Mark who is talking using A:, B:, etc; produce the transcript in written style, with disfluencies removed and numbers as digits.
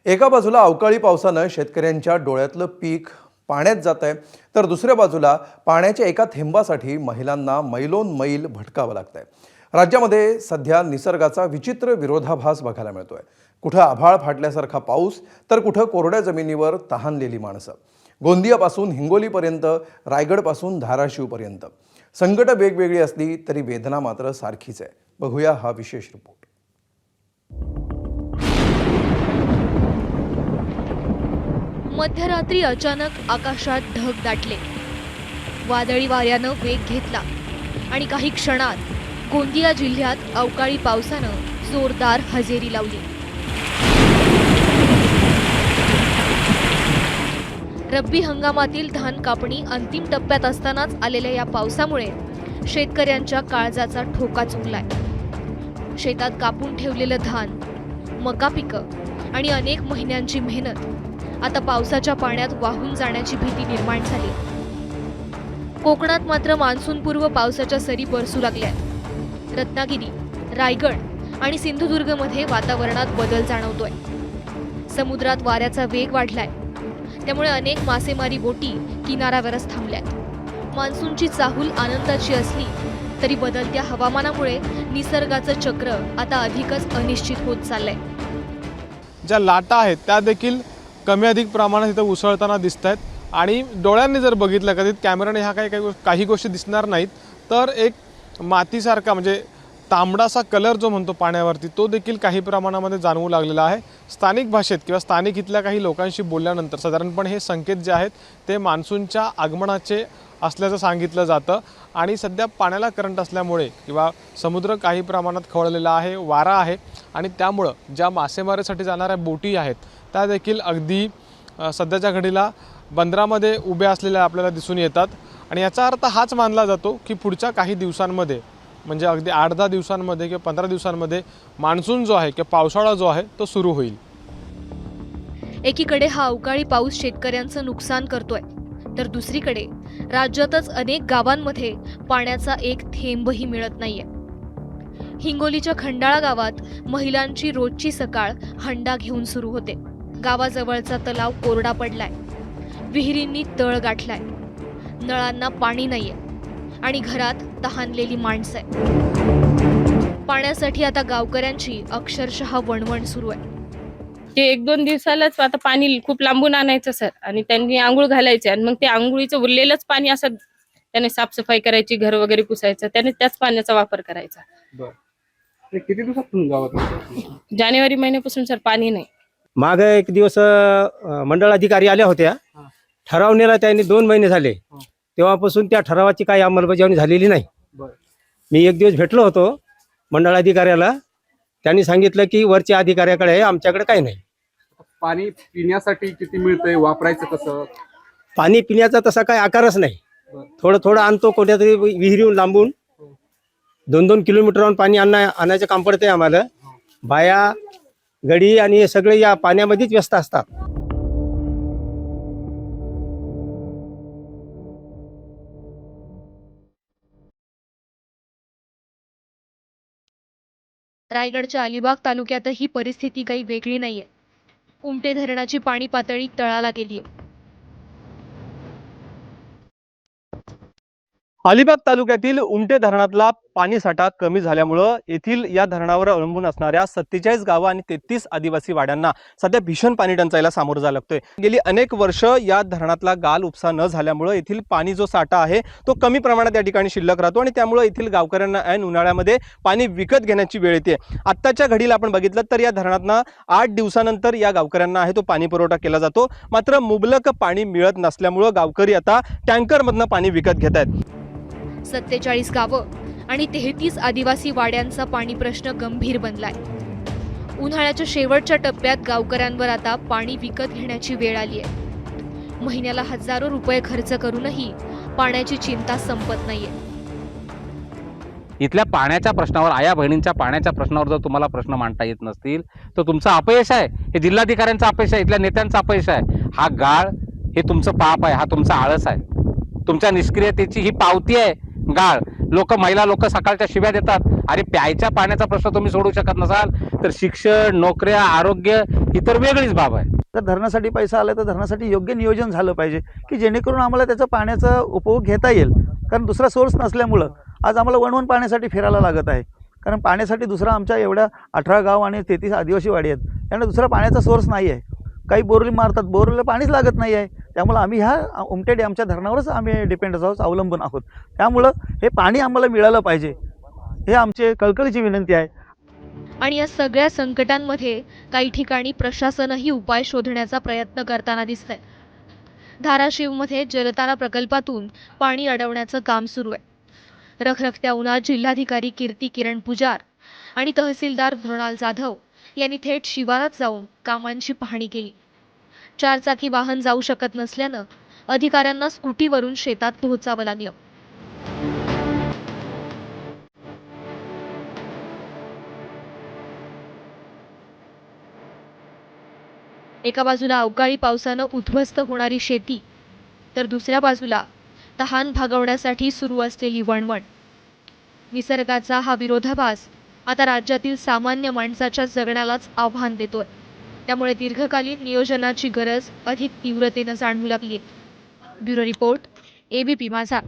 A: एका बाजूला अवकाळी पावसानं शेतकऱ्यांच्या डोळ्यातलं पीक पाण्यात जात आहे, तर दुसऱ्या बाजूला पाण्याच्या एका थेंबासाठी महिलांना मैलोन मैल भटकावं लागतंय। राज्यामध्ये सध्या निसर्गाचा विचित्र विरोधाभास बघायला मिळतोय। कुठं आभाळ फाटल्यासारखा पाऊस, तर कुठं कोरड्या जमिनीवर तहानलेली माणसं। गोंदियापासून हिंगोलीपर्यंत, रायगडपासून धाराशिवपर्यंत संकटं वेगवेगळी असली तरी वेदना मात्र सारखीच आहे। बघूया हा विशेष रिपोर्ट।
B: मध्यरात्री अचानक आकाशात ढग दाटले, वादळी वाऱ्यानं वेग घेतला आणि काही क्षणात गोंदिया जिल्ह्यात अवकाळी पावसानं जोरदार हजेरी लावली। रब्बी हंगामातील धान कापणी अंतिम टप्प्यात असतानाच आलेल्या या पावसामुळे शेतकऱ्यांच्या काळजाचा ठोका चुकलाय। शेतात कापून ठेवलेलं धान, मका पिकं आणि अनेक महिन्यांची मेहनत आता पावसाच्या पाण्यात वाहून जाण्याची भीती निर्माण झाली। कोकणात मात्र मान्सूनपूर्व पावसाच्या सरी बरसू लागल्यात। रत्नागिरी, रायगड आणि सिंधुदुर्गमध्ये वातावरणात बदल जाणवतोय। समुद्रात वाऱ्याचा वेग वाढलाय, त्यामुळे अनेक मासेमारी बोटी किनाऱ्यावरच थांबल्यात। मान्सूनची चाहूल आनंदाची असली तरी बदलत्या हवामानामुळे निसर्गाचं चक्र आता अधिकच अनिश्चित होत चाललंय।
C: ज्या लाटा आहेत त्या देखील कमी अधिक प्रमाणात इथं उसळताना दिसत आहेत आणि डोळ्यांनी जर बघितलं कधी कॅमेराने ह्या काही गोष्टी दिसणार नाहीत, तर एक मातीसारखा म्हणजे तांबडासा कलर जो म्हणतो पाण्यावरती, तो देखील काही प्रमाणामध्ये जाणवू लागलेला आहे। स्थानिक भाषेत किंवा स्थानिक इथल्या काही लोकांशी बोलल्यानंतर साधारणपणे हे संकेत जे आहेत ते मान्सूनच्या आगमनाचे असल्याचं सांगितलं जातं आणि सध्या पाण्याला करंट असल्यामुळे किंवा समुद्र काही प्रमाणात खवळलेला आहे, वारा आहे आणि त्यामुळं ज्या मासेमारीसाठी जाणाऱ्या बोटी आहेत त्या देखील अगदी सध्याच्या घडीला बंदरामध्ये उभ्या असलेल्या आपल्याला दिसून येतात आणि याचा अर्थ हाच मानला जातो की पुढच्या काही दिवसांमध्ये म्हणजे अगदी 8-10 दिवसांमध्ये किंवा 15 दिवसांमध्ये मान्सून जो आहे किंवा पावसाळा जो आहे तो सुरू होईल।
B: एकीकडे हा अवकाळी पाऊस शेतकऱ्यांचं नुकसान करतोय, तर दुसरीकडे राज्यातच अनेक गावांमध्ये पाण्याचा एक थेंबही मिळत नाहीये। हिंगोलीच्या खंडाळा गावात महिलांची रोजची सकाळ हंडा घेऊन सुरू होते। गावाजवळचा तलाव कोरडा पडलाय, विहिरींनी तळ गाठलाय, नळांना पाणी नाहीये आणि घरात तहानलेली माणसं आहे। पाण्यासाठी आता गावकऱ्यांची अक्षरशः वणवण सुरू आहे।
D: ते 1-2 दिवसालाच आता पाणी खूप लांबून आणायचं सर आणि त्यांनी आंघोळ घालायचे आणि मग ते आंघोळीचं उरलेलंच पाणी असं त्याने साफसफाई करायची, घर वगैरे पुसायचं, त्याने त्याच पाण्याचा वापर करायचा।
E: बरं, किती दिवसातून गावात?
D: जानेवारी महिन्यापासून सर पाणी नाही।
F: मागे एक दिवस मंडळ अधिकारी आल्या होत्या, ठराव नेला त्यांनी 2 महिने झाले, तेव्हापासून त्या ठरावाची काही अंमलबजावणी झालेली नाही। मी एक दिवस भेटलो होतो मंडळ अधिकाऱ्याला, त्यांनी सांगितलं की वरच्या अधिकाऱ्याकडे आहे, आमच्याकडे काही नाही।
E: पाणी पिण्यासाठी किती मिळतंय, वापरायचं कसं?
F: पाणी पिण्याचा तसा काही आकारच नाही, थोडं थोडं आणतो कोणत्या तरी विहिरीहून लांबून। 2-2 किलोमीटरहून पाणी आणायचं काम पडते आम्हाला। बाया, गडी आणि हे सगळे या पाण्यामध्येच व्यस्त असतात।
B: रायगडच्या अलिबाग तालुक्यातही परिस्थिती काही वेगळी नाहीये। उमटे धरणाची पाणी पातळी तळाला गेली आहे।
G: अलिबाग तालुक्यातील उमटे धरणातला पाणीसाठा कमी झाल्यामुळं येथील या धरणावर अवलंबून असणाऱ्या 47 गावं आणि 33 आदिवासी वाड्यांना सध्या भीषण पाणी टंचाईला सामोरं जावं लागतोय। गेली अनेक वर्ष या धरणातला गाल उपसा न झाल्यामुळं येथील पाणी जो साठा आहे तो कमी प्रमाणात या ठिकाणी शिल्लक राहतो आणि त्यामुळे येथील गावकऱ्यांना ऐन उन्हाळ्यामध्ये पाणी विकत घेण्याची वेळ येते। आत्ताच्या घडीला आपण बघितलं तर या धरणातनं 8 दिवसानंतर या गावकऱ्यांना आहे तो पाणी पुरवठा केला जातो, मात्र मुबलक पाणी मिळत नसल्यामुळं गावकरी आता टँकरमधनं पाणी विकत घेत आहेत।
B: 47 गावं आणि 33 आदिवासी वाड्यांचा पाणी प्रश्न गंभीर बनलाय। उन्हाळ्याच्या शेवटच्या टप्प्यात गावकऱ्यांवर आता पाणी विकत घेण्याची वेळ आली आहे। महिन्याला हजारो रुपये खर्च करूनही पाण्याची चिंता संपत नाहीये।
H: इथल्या पाण्याच्या प्रश्नावर, आया बहिणींच्या पाण्याच्या प्रश्नावर जर तुम्हाला प्रश्न मांडता येत नसतील तर तुमचं अपयश आहे, हे जिल्हाधिकाऱ्यांचं अपयश आहे, इथल्या नेत्यांचं अपयश आहे। हा गाळ हे तुमचं पाप आहे, हा तुमचा आळस आहे, तुमच्या निष्क्रियतेची ही पावती आहे। गाळ महिला लोक सकाळच्या शिव्या देतात. अरे प्यायच्या पाण्याचा प्रश्न तुम्ही सोडू शकत नसाल तर शिक्षण, नोकऱ्या, आरोग्य ही तर वेगळीच बाब आहे.
I: तर धरणासाठी पैसा आला तर धरणासाठी योग्य नियोजन झालं पाहिजे की जेणेकरून आम्हाला त्याचा पाण्याचा उपभोग घेता येईल. कारण दुसरा सोर्स नसल्यामुळं आज आम्हाला वणवण पाण्यासाठी फिरायला लागत आहे. कारण पाण्यासाठी दुसरा आमच्या एवढ्या 18 गाव आणि 33 आदिवासी वाडी आहेत, त्यांना दुसरा पाण्याचा सोर्स नाही आहे. काही बोरली मारतात, बोरला पाणीच लागत नाही आहे. त्यामुळं आम्ही ह्या उमटे डॅमच्या धरणावरच आम्ही डिपेंड आहोत, अवलंबून आहोत. त्यामुळं हे पाणी आम्हाला मिळालं पाहिजे, हे आमचे कळकळीची विनंती आहे.
B: आणि या सगळ्या संकटांमध्ये काही ठिकाणी प्रशासनही उपाय शोधण्याचा प्रयत्न करताना दिसतंय. धाराशिवमध्ये जलतारा प्रकल्पातून पाणी अडवण्याचं काम सुरू आहे. रखरखत्या उन्हात जिल्हाधिकारी कीर्ती किरण पुजार आणि तहसीलदार मृणाल जाधव यांनी थेट शिवारात जाऊन कामांची पाहणी केली. 4 चाकी वाहन जाऊ शकत नसल्यानं अधिकाऱ्यांना स्कूटीवरून शेतात पोहोचावं लागलं. एका बाजूला अवकाळी पावसानं उद्ध्वस्त होणारी शेती, तर दुसऱ्या बाजूला तहान भागवण्यासाठी सुरू असलेली वणवण. निसर्गाचा हा विरोधाभास आता राज्यातील सामान्य माणसाच्या जगण्यालाच आव्हान देतोय. त्यामुळे दीर्घकालीन नियोजनाची गरज अधिक तीव्रतेनं जाणवू लागली. ब्युरो रिपोर्ट, ABP माझा.